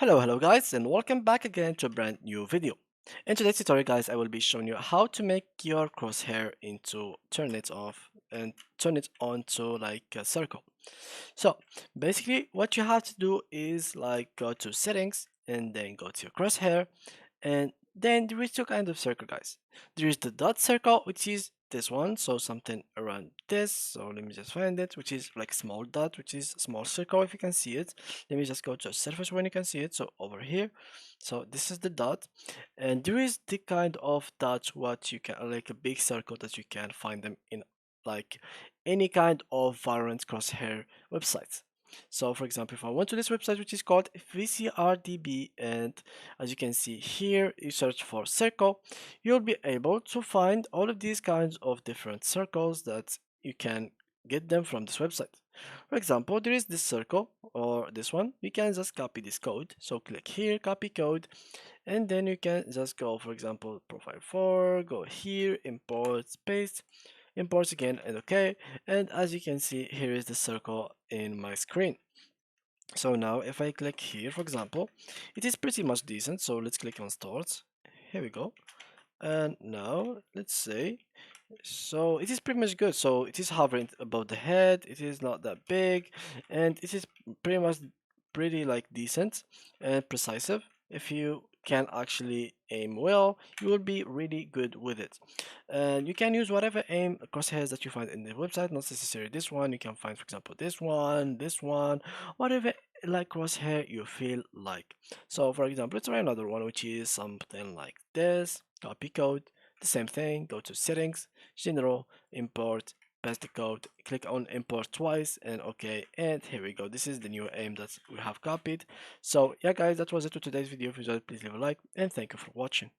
Hello guys, and welcome back again to a brand new video. In today's tutorial guys, I will be showing you how to make your crosshair into turn it off and turn it on to like a circle. So basically what you have to do is like go to settings and then go to your crosshair, and then there is two kind of circle guys. There is the dot circle, which is this one, so something around this. So let me just find it, which is like small dot, which is small circle if you can see it. Let me just go to a surface when you can see it, so over here. So this is the dot, and there is the kind of dot what you can like a big circle that you can find them in like any kind of Valorant crosshair websites. So for example, if I went to this website which is called VCRDB, and as you can see here, you search for circle, you'll be able to find all of these kinds of different circles that you can get them from this website. For example, there is this circle or this one. You can just copy this code. So click here, copy code, and then you can just go, for example, profile 4, go here, import, paste, imports again, and okay. And as you can see, here is the circle in my screen. So now if I click here, for example, it is pretty much decent. So let's click on start. Here we go. And now let's say, so it is pretty much good. So it is hovering above the head. It is not that big, and it is pretty much pretty like decent and precise. If you can actually aim well, you will be really good with it. And you can use whatever aim crosshairs that you find in the website, not necessarily this one. You can find, for example, this one, whatever like crosshair you feel like. So for example, let's try another one, which is something like this. Copy code, the same thing, go to settings, general, import, paste the code, click on import twice, and okay, and here we go. This is the new aim that we have copied. So yeah guys, that was it for today's video. If you enjoyed, please leave a like, and thank you for watching.